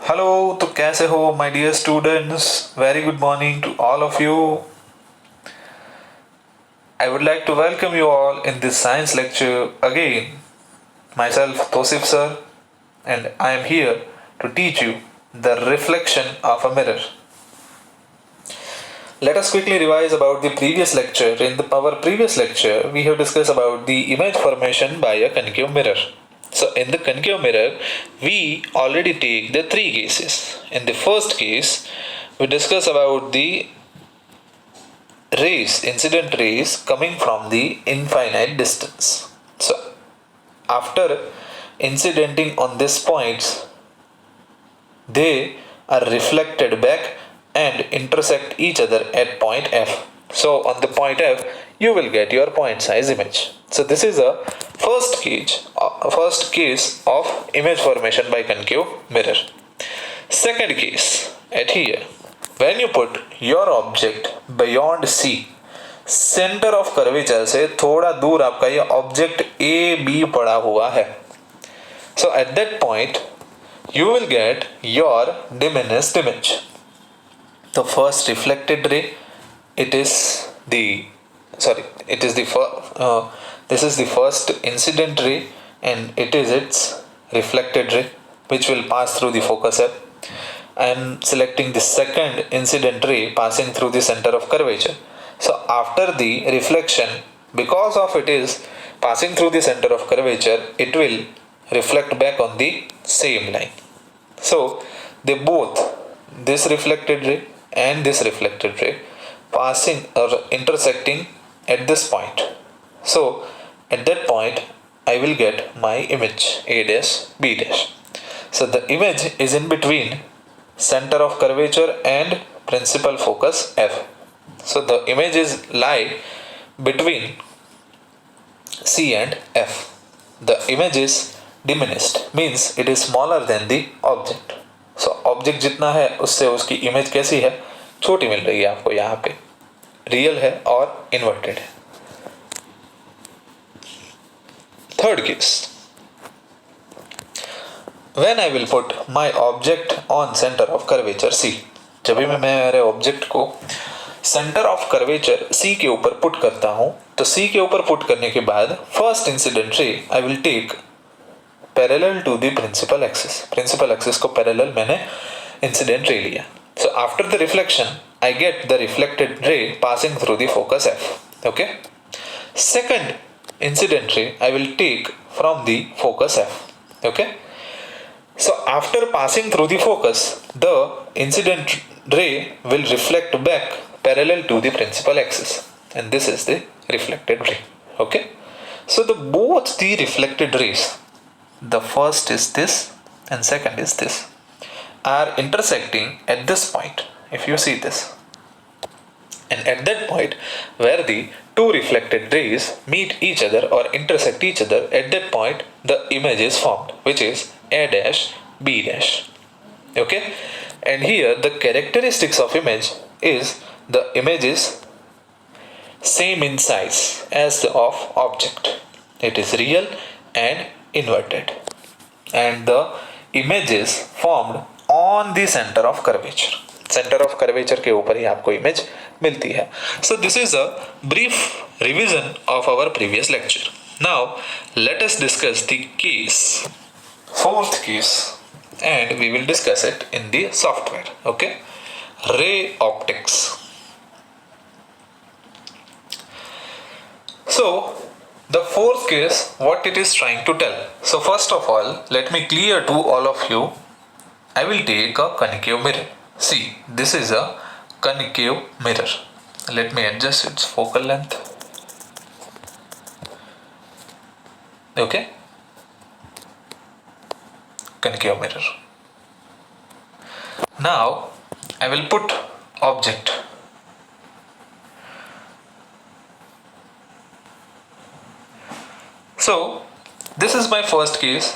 Hello. तो कैसे हो my dear students? Very good morning to all of you. I would like to welcome you all in this science lecture again. Myself Tosif sir, and I am here to teach you the reflection of a mirror. Let us quickly revise about the previous lecture. In our previous lecture, we have discussed about the image formation by a concave mirror. So, in the concave mirror, we already take the three cases. In the first case, we discuss about the rays, incident rays coming from the infinite distance. So, after incidenting on these points, they are reflected back and intersect each other at point F. So on the point F, you will get your point size image. So this is a first case of image formation by concave mirror. Second case at here, when you put your object beyond C, centre of curvature से थोड़ा दूर आपका ये object A B पड़ा हुआ है. So at that point, you will get your diminished image. The first reflected ray, it is the this is the first incident ray, and it is its reflected ray which will pass through the focus F. I am selecting the second incident ray passing through the center of curvature. So after the reflection, because of it is passing through the center of curvature, it will reflect back on the same line. So they both, this reflected ray and this reflected ray, passing or intersecting at this point. So at that point, I will get my image A dash B dash. So the image is in between center of curvature and principal focus F. So the images lie between C and F. The image is diminished, means it is smaller than the object. So object जितना है उससे उसकी image कैसी है, छोटी मिल रही है आपको. यहाँ पे रियल है और इन्वर्टेड है. Third case, when I will put my object on center of curvature C. जब भी मैं मेरे ऑब्जेक्ट को सेंटर ऑफ कर्वेचर C के ऊपर पुट करता हूं, तो C के ऊपर पुट करने के बाद first incident ray I will take parallel to the principal axis. Principal axis को पैरेलल मैंने इंसिडेंट रे लिया. So after the reflection I get the reflected ray passing through the focus F. Okay, second incident ray I will take from the focus F. Okay, so after passing through the focus, the incident ray will reflect back parallel to the principal axis, and this is the reflected ray. Okay, so the both the reflected rays, the first is this and second is this, are intersecting at this point. If you see this, and at that point where the two reflected rays meet each other or intersect each other, at that point the image is formed, which is A dash B dash. Okay, and here the characteristics of image is the image is same in size as the of object. It is real and inverted, and the image is formed on the center of curvature. Centre of curvature के ऊपर ही आपको image मिलती है. So this is a brief revision of our previous lecture. Now let us discuss the case, fourth case, and we will discuss it in the software. Okay, ray optics. So the fourth case, what it is trying to tell. So first of all, let me clear to all of you, I will take a concave mirror. See, this is a concave mirror. Let me adjust its focal length. Okay, concave mirror. Now I will put object. So this is my first case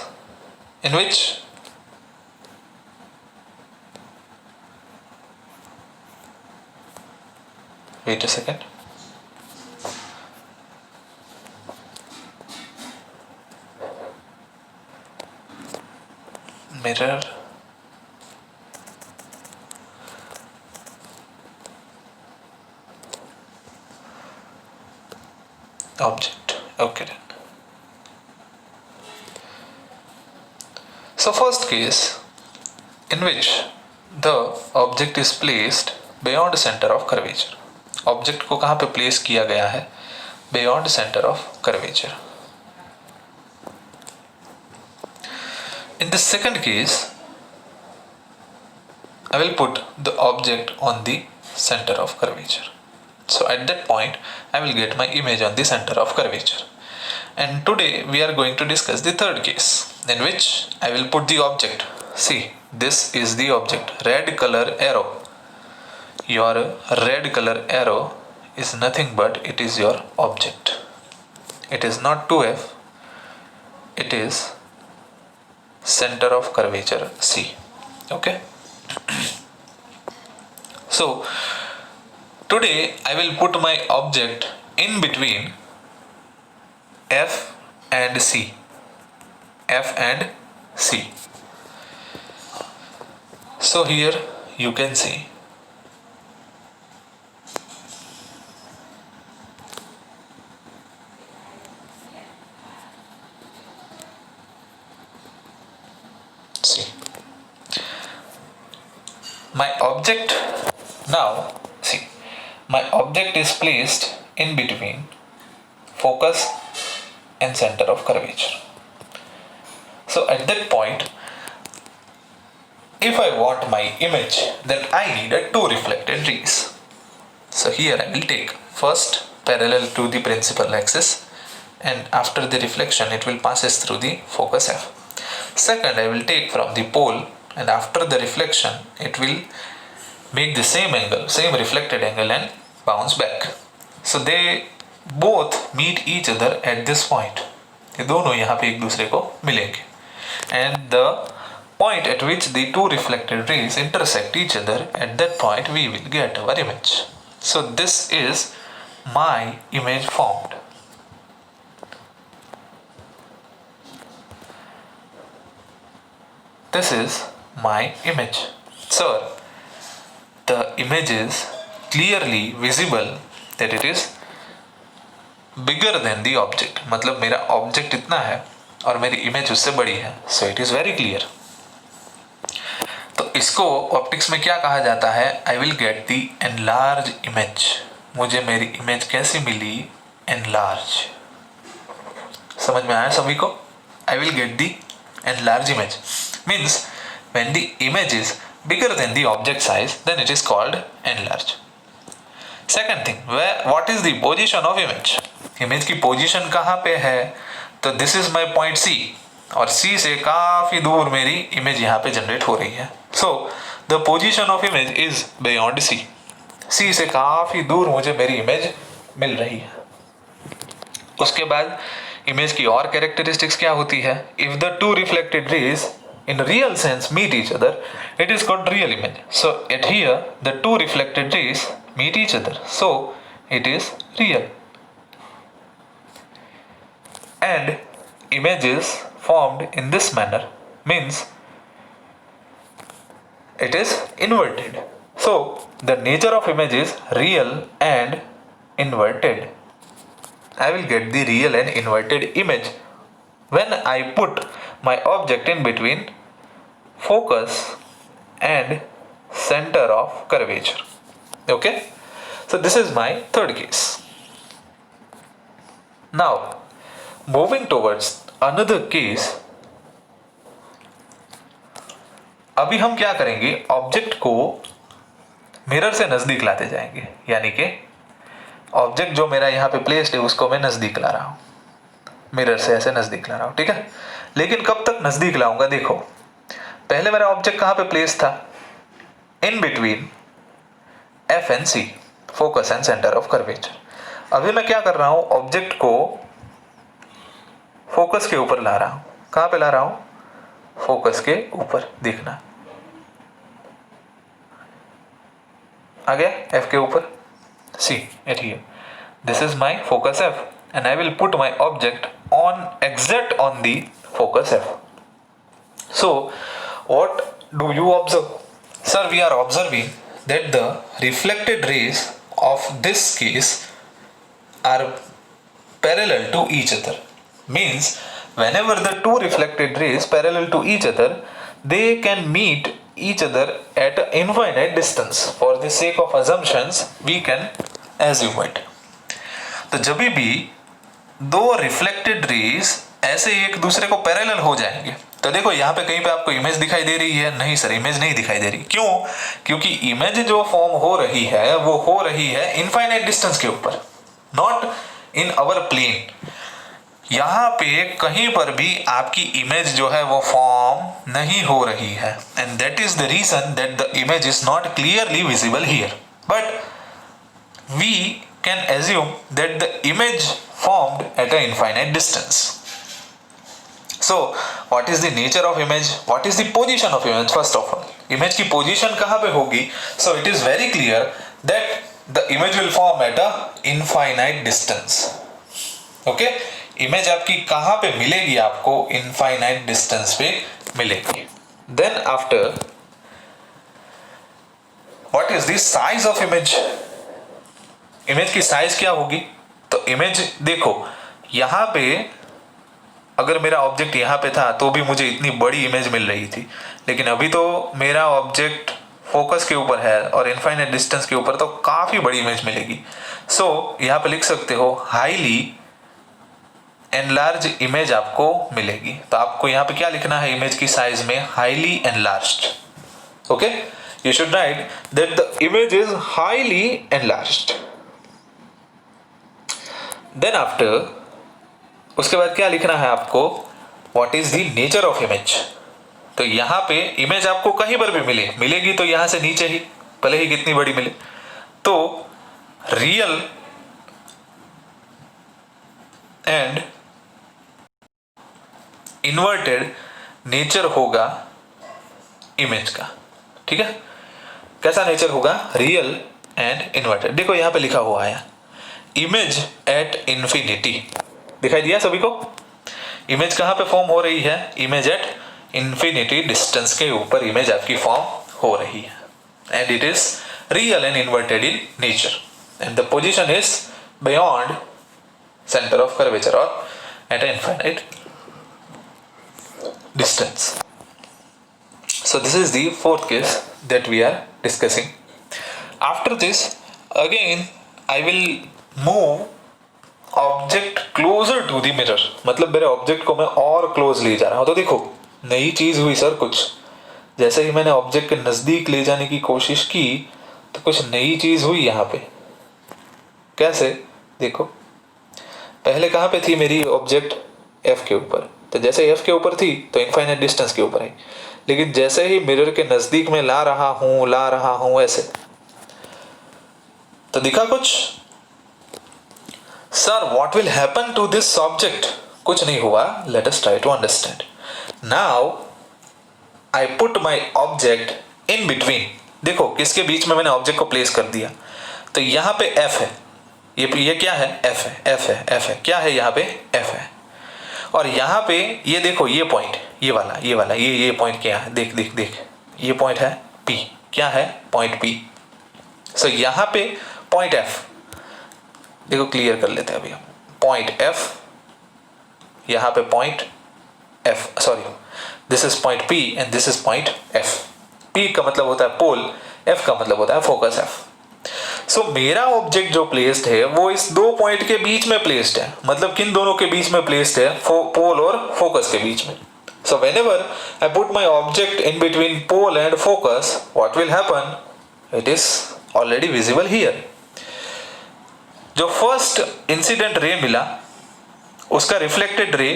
in which wait a second. Mirror object. Okay then. So first case in which the object is placed beyond center of curvature. Object को कहाँ पे place किया गया है? Beyond centre of curvature. In the second case, I will put the object on the center of curvature. So at that point, I will get my image on the center of curvature. And today we are going to discuss the third case in which I will put the object. See, this is the object, red color arrow. Your red color arrow is nothing but it is your object. It is not 2F, it is center of curvature C. Okay. So today I will put my object in between F and C. F and C. So here you can see my object. Now see, my object is placed in between focus and center of curvature. So at that point, if I want my image, then I need a two reflected rays. So here I will take first parallel to the principal axis, and after the reflection it will passes through the focus F. Second, I will take from the pole, and after the reflection it will make the same angle, same reflected angle, and bounce back. So they both meet each other at this point. ये दोनों यहाँ पे एक दूसरे को मिलेंगे. And the point at which the two reflected rays intersect each other, at that point we will get our image. So this is my image formed. This is my image. Sir, the image is clearly visible that it is bigger than the object. मतलब मेरा object इतना है और मेरी image उससे बड़ी है. So it is very clear. तो इसको ऑप्टिक्स में क्या कहा जाता है? I will get the enlarged image. मुझे मेरी image कैसी मिली? Enlarged. समझ में आया सभी को? I will get the enlarged image. Means when the image is bigger than the object size, then it is called enlarged. Second thing, what is the position of image? Image की position कहाँ पे है? तो this is my point C, और C से काफी दूर मेरी image यहाँ पे generate हो रही है. So the position of image is beyond C. C से काफी दूर मुझे मेरी image मिल रही है. उसके बाद image की और characteristics क्या होती है? If the two reflected rays in real sense meet each other, it is called real image. So at here the two reflected rays meet each other, so it is real. And image is formed in this manner, means it is inverted. So the nature of image is real and inverted. I will get the real and inverted image when I put my object in between focus and center of curvature. Okay, so this is my third case. Now moving towards another case, अभी हम क्या करेंगे? Object को mirror से नजदीक लाते जाएंगे, यानी कि ऑब्जेक्ट जो मेरा यहाँ पे प्लेस्ड है उसको मैं नजदीक ला रहा हूँ, मिरर से ऐसे नजदीक ला रहा हूँ. ठीक है, लेकिन कब तक नजदीक लाऊंगा? देखो, पहले मेरा ऑब्जेक्ट कहाँ पे प्लेस था? In between F and C, focus and centre of curvature. अभी मैं क्या कर रहा हूं? ऑब्जेक्ट को फोकस के ऊपर ला रहा हूं. कहां पे ला रहा हूं? फोकस के ऊपर. देखना आ गया, एफ के ऊपर. See at here, this is my focus F and I will put my object on exact on the focus F. So what do you observe? Sir, we are observing that the reflected rays of this case are parallel to each other. Means whenever the two reflected rays parallel to each other, they can meet each other at an infinite distance. For the sake of assumptions, we can assume it. तो जब भी दो reflected raise ऐसे एक दूसरे को parallel हो जाएंगे, तो देखो यहाँ पे कहीं पे आपको इमेज दिखाई दे रही है? नहीं सर, इमेज नहीं दिखाई दे रही। क्यों? क्योंकि इमेज जो फॉर्म हो रही है वो हो रही है इनफाइनाइट डिस्टेंस के ऊपर, नॉट इन अवर प्लेन। यहाँ पे कहीं पर भी आपकी इमेज जो है वो फॉर्म नहीं हो रही है, and that is the reason that the image is not clearly visible here, but we can assume that the image formed at an infinite distance. So what is the nature of image? What is the position of image? First of all, image की position कहाँ पे होगी? So it is very clear that the image will form at a infinite distance. Okay? image आपकी कहाँ पे मिलेगी? आपको infinite distance पे मिलेगी. Then after, what is the size of image? Image की साइज क्या होगी? तो इमेज देखो, यहां पे अगर मेरा ऑब्जेक्ट यहां पे था तो भी मुझे इतनी बड़ी इमेज मिल रही थी, लेकिन अभी तो मेरा ऑब्जेक्ट फोकस के ऊपर है और इनफाइनाइट डिस्टेंस के ऊपर, तो काफी बड़ी इमेज मिलेगी। सो यहां पे लिख सकते हो हाईली एनलार्ज इमेज आपको मिलेगी। तो आपको यहां पे क्या लिखना है इमेज की साइज में? Highly enlarged. Okay, you should write that the image is highly enlarged. Then after, उसके बाद क्या लिखना है आपको? What is the nature of image. तो यहां पे इमेज आपको कहीं पर भी मिलेगी तो यहां से नीचे ही, भले ही कितनी बड़ी मिले। तो रियल एंड इन्वर्टेड नेचर होगा इमेज का। ठीक है, कैसा नेचर होगा? Real and inverted. देखो यहां पे लिखा हुआ है इमेज एट इंफिनिटी। दिखाई दिया सभी को? इमेज कहां पे फॉर्म हो रही है? इमेज एट इंफिनिटी डिस्टेंस के ऊपर इमेज आपकी फॉर्म हो रही है, and it is real and inverted in nature, and the position is beyond centre of curvature और at an infinite distance. So this is the fourth case that we are discussing. After this, again I will move object closer to the mirror, मतलब मेरे object को मैं और close ले जा रहा हूं। तो देखो नई चीज हुई सर कुछ, जैसे ही मैंने ऑब्जेक्ट के नजदीक ले जाने की कोशिश की तो कुछ नई चीज हुई यहाँ पे। कैसे? देखो पहले कहाँ पे थी मेरी ऑब्जेक्ट? एफ के ऊपर। तो जैसे एफ के ऊपर थी तो इनफाइनाइट डिस्टेंस के ऊपर आई, लेकिन जैसे ही मिरर के नजदीक में ला रहा हूं ऐसे, तो दिखा कुछ? Sir what will happen to this object? कुछ नहीं हुआ। Let us try to understand. Now I put my object in between. देखो किसके बीच में मैंने ऑब्जेक्ट को प्लेस कर दिया? तो यहां पे एफ है, ये क्या है? एफ है। क्या है यहाँ पे? एफ है। और यहाँ पे ये देखो, ये पॉइंट, ये वाला ये पॉइंट क्या है? देख ये पॉइंट है P। क्या है? Point P। सो यहाँ पे पॉइंट F, देखो क्लियर कर लेते हैं अभी हम। पॉइंट F, यहाँ पे point F, sorry this is point P and this is point F। P का मतलब होता है पोल, F का मतलब होता है फोकस F। सो मेरा ऑब्जेक्ट जो प्लेस्ड है वो इस दो पॉइंट के बीच में प्लेस्ड है, मतलब किन दोनों के बीच में प्लेस्ड है? पोल और फोकस के बीच में। So whenever I put my object in between pole and focus, what will happen? It is already visible here. जो फर्स्ट इंसिडेंट रे मिला उसका रिफ्लेक्टेड रे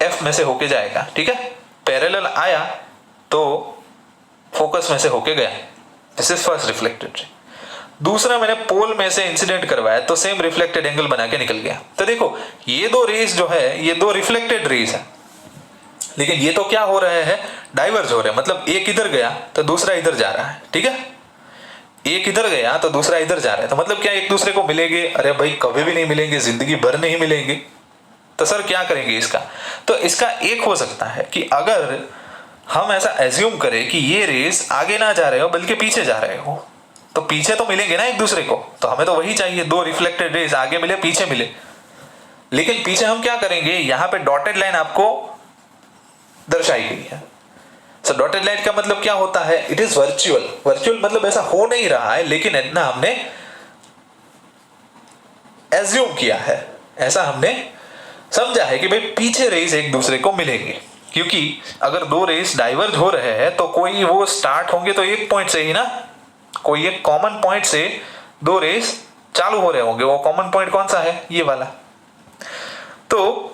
एफ में से होके जाएगा, ठीक है? पैरेलल आया तो फोकस में से होके गया, this is first reflected ray. दूसरा मैंने पोल में से इंसिडेंट करवाया तो सेम रिफ्लेक्टेड एंगल बना के निकल गया। तो देखो ये दो रेज जो है ये दो रिफ्लेक्टेड रेज है, लेकिन ये तो क्या हो रहे हैं? डाइवर्ज हो रहे हैं, मतलब एक इधर गया तो दूसरा इधर जा रहा है, ठीक है? एक इधर गया तो दूसरा इधर जा रहा है, तो मतलब क्या एक दूसरे को मिलेंगे? अरे भाई कभी भी नहीं मिलेंगे, जिंदगी भर नहीं मिलेंगे। तो सर क्या करेंगे इसका? तो इसका एक हो सकता है कि अगर हम ऐसा एज्यूम करें कि ये रेस आगे ना जा रहे हो बल्कि पीछे जा रहे हो, तो पीछे तो मिलेंगे ना एक दूसरे को, तो हमें तो वही चाहिए, दो रिफ्लेक्टेड रेस आगे मिले पीछे मिले। लेकिन पीछे हम क्या करेंगे, यहां पे डॉटेड लाइन आपको दर्शाई गई है। सो डॉटेड लाइन का मतलब क्या होता है, इट इज वर्चुअल। वर्चुअल मतलब ऐसा हो नहीं रहा है, लेकिन इतना हमने एज्यूम किया है, ऐसा हमने समझा है कि भाई पीछे रेस एक दूसरे को मिलेंगे, क्योंकि अगर दो रेस डाइवर्ज हो रहे हैं तो कोई वो स्टार्ट होंगे तो एक पॉइंट से ही ना, कोई एक कॉमन पॉइंट से दो रेस चालू हो रहे होंगे। वो कॉमन पॉइंट कौन सा है, ये वाला। तो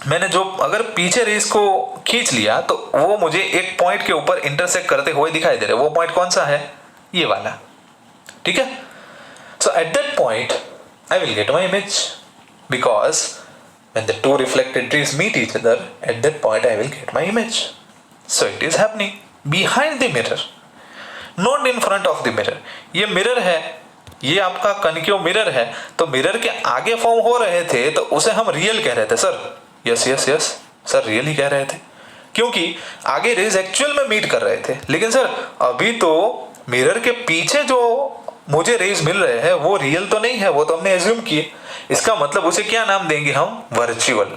मैंने जो अगर पीछे रेस को खींच लिया तो वो मुझे एक पॉइंट के ऊपर इंटरसेक्ट करते हुए दिखाई दे रहे, वो पॉइंट कौन सा है, ये वाला। ठीक है। So at that point I will get my image, because when the two reflected rays meet each other, at that point I will get my image. So it is happening behind the mirror, not in front of the mirror. ये mirror है, ये आपका कनक्यू mirror है, तो mirror के आगे form हो रहे थे तो उसे हम रियल कह रहे थे sir. Yes yes yes sir, real ही कह रहे थे, क्योंकि आगे रेज एक्चुअल में मीट कर रहे थे। लेकिन सर अभी तो मिरर के पीछे जो मुझे रेज मिल रहे हैं वो रियल तो नहीं है, वो तो हमने एज्यूम किए। इसका मतलब उसे क्या नाम देंगे हम, वर्चुअल।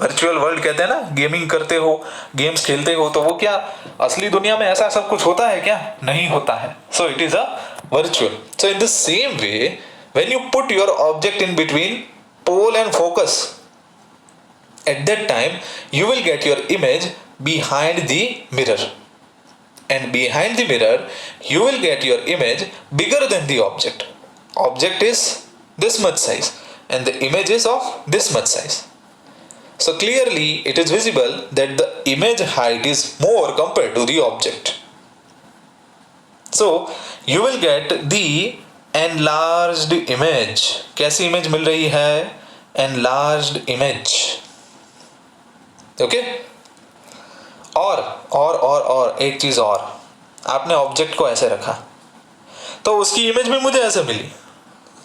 वर्चुअल वर्ल्ड कहते हैं ना, गेमिंग करते हो, गेम्स खेलते हो, तो वो क्या असली दुनिया में ऐसा सब कुछ होता है क्या, नहीं होता है। So it is a virtual. So in the same way when you put your object in between pole and focus, at that time you will get your image behind the mirror, and behind the mirror you will get your image bigger than the object. Object is this much size and the image is of this much size. So clearly it is visible that the image height is more compared to the object. So you will get the enlarged image. कैसी image मिल रही है, enlarged image. Okay. और एक चीज और, आपने object को ऐसे रखा तो उसकी इमेज भी मुझे ऐसे मिली।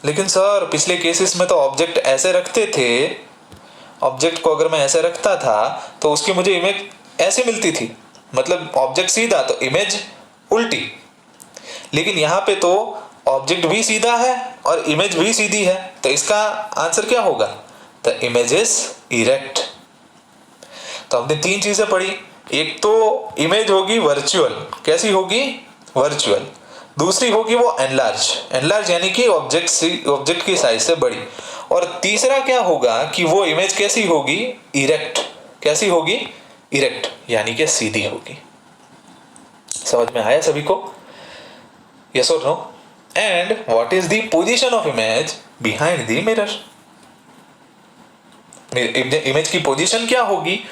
लेकिन सर पिछले केसेस में तो ऑब्जेक्ट ऐसे रखते थे, ऑब्जेक्ट को अगर मैं ऐसे रखता था तो उसकी मुझे इमेज ऐसे मिलती थी, मतलब ऑब्जेक्ट सीधा तो इमेज उल्टी। लेकिन यहां पे तो ऑब्जेक्ट भी सीधा है और इमेज भी सीधी है, तो इसका आंसर क्या होगा, द इमेज इज इरेक्ट। तो हमने तीन चीजें पढ़ी, एक तो इमेज होगी वर्चुअल, कैसी होगी, वर्चुअल। दूसरी होगी वो एनलार्ज यानी कि ऑब्जेक्ट की साइज से बड़ी। और तीसरा क्या होगा कि वो इमेज कैसी होगी, इरेक्ट। कैसी होगी, इरेक्ट यानी कि सीधी होगी। समझ में आया सभी को, यस और no? And what is the position of image behind the mirror. Image की पोजीशन क्या होगी,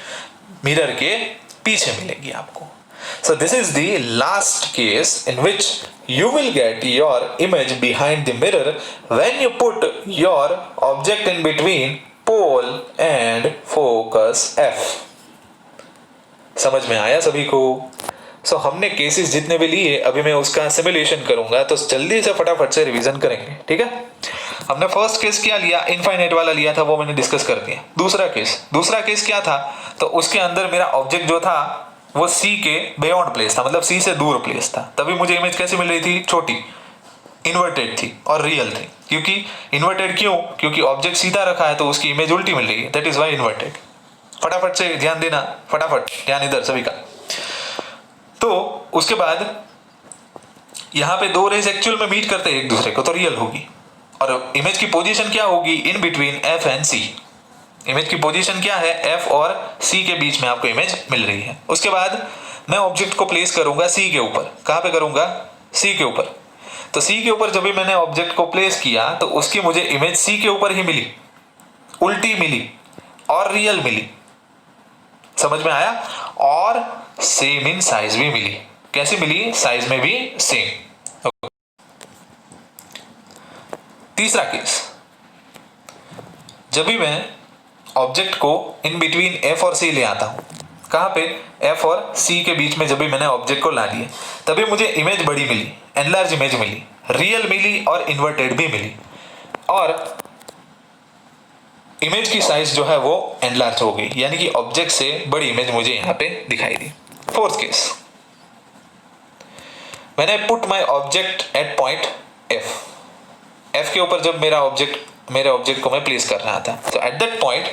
मिरर के पीछे मिलेगी आपको। So this is the last case in which you will get your image behind the mirror when you put your object in between pole and focus F. समझ में आया सभी को? सो हमने केसेस जितने भी लिए, अभी मैं उसका सिमुलेशन करूंगा, तो जल्दी से फटाफट से रिवीजन करेंगे। ठीक है, हमने फर्स्ट केस क्या लिया, इनफाइनाइट वाला लिया था, वो मैंने डिस्कस कर दिया। दूसरा केस क्या था, तो उसके अंदर मेरा ऑब्जेक्ट जो था वो सी के बियॉन्ड प्लेस था, मतलब सी से दूर प्लेस था। तभी मुझे इमेज कैसी मिल रही थी, छोटी, इन्वर्टेड थी और रियल थी। क्योंकि इन्वर्टेड क्यों, क्योंकि ऑब्जेक्ट सीधा रखा है तो उसकी इमेज उल्टी मिल रही है, दैट इज वाई इन्वर्टेड। फटाफट से ध्यान देना, फटाफट ध्यान इधर सभी का। तो उसके बाद यहां पे दो रेज एक्चुअल में मीट करते हैं एक दूसरे को, तो रियल होगी। और इमेज की पोजीशन क्या होगी, in between F and C. Image की पोजीशन क्या है, एफ और सी के बीच में आपको इमेज मिल रही है। उसके बाद मैं ऑब्जेक्ट को प्लेस करूंगा सी के ऊपर। कहां पे करूंगा, सी के ऊपर। तो सी के ऊपर जब भी मैंने ऑब्जेक्ट को प्लेस किया तो उसकी मुझे इमेज सी के ऊपर ही मिली, उल्टी मिली और रियल मिली। समझ में आया? और सेम इन साइज भी मिली। कैसी मिली, साइज में भी सेम। तीसरा केस, जब भी मैं ऑब्जेक्ट को इन बिटवीन एफ और सी ले आता हूं, कहां पे, एफ और सी के बीच में जब भी मैंने ऑब्जेक्ट को ला दिया, तभी मुझे इमेज बड़ी मिली, एनलार्ज इमेज मिली, रियल मिली और इन्वर्टेड भी मिली। और इमेज की साइज जो है वो एनलार्ज हो गई, यानी कि ऑब्जेक्ट से बड़ी इमेज मुझे यहां पे दिखाई दी। Fourth case, when I put my object at point F. F के ऊपर जब मेरा ऑब्जेक्ट मेरे ऑब्जेक्ट को मैं प्लेस कर रहा था। तो eight that point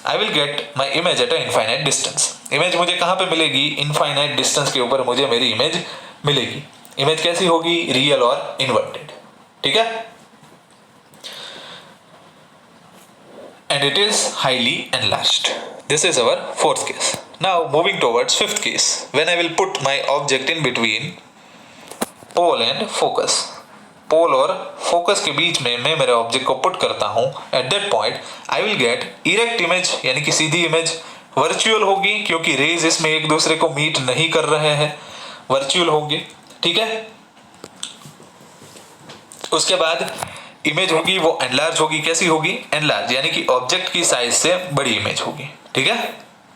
I will get my image at a infinite distance. Image मुझे कहाँ पे मिलेगी? इनफाइनाइट डिस्टेंस के ऊपर मुझे मेरी इमेज मिलेगी। इमेज कैसी होगी? रियल और इन्वर्टेड। ठीक है, and it is highly enlarged. This is our fourth case. Now moving towards fifth case, when I will put my object in between pole and focus. पोल और फोकस के बीच में मैं मेरे ऑब्जेक्ट को पुट करता हूं। Eight that point I will gate erect image, यानी कि सीधी इमेज। वर्चुअल होगी क्योंकि रेज इसमें एक दूसरे को मीट नहीं कर रहे हैं, वर्चुअल होगी। ठीक है, उसके बाद इमेज होगी वो एनलार्ज होगी। कैसी होगी? एनलार्ज, यानी कि ऑब्जेक्ट की साइज से बड़ी इमेज होगी। ठीक है,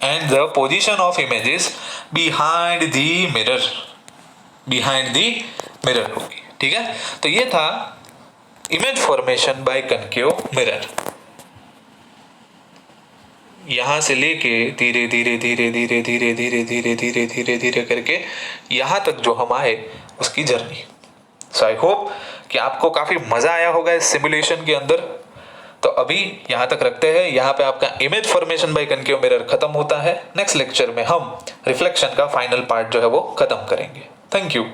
and the position of image is behind the mirror, behind the mirror होगी। ठीक है, तो ये था image formation by concave mirror. यहां से लेके धीरे धीरे धीरे धीरे धीरे धीरे धीरे धीरे धीरे धीरे करके यहां तक जो हम आए उसकी जर्नी। सो आई होप कि आपको काफी मजा आया होगा इस सिमुलेशन के अंदर। तो अभी यहां तक रखते हैं। यहाँ पे आपका image formation by concave mirror खत्म होता है। नेक्स्ट लेक्चर में हम रिफ्लेक्शन का फाइनल पार्ट जो है वो खत्म करेंगे। Thank you.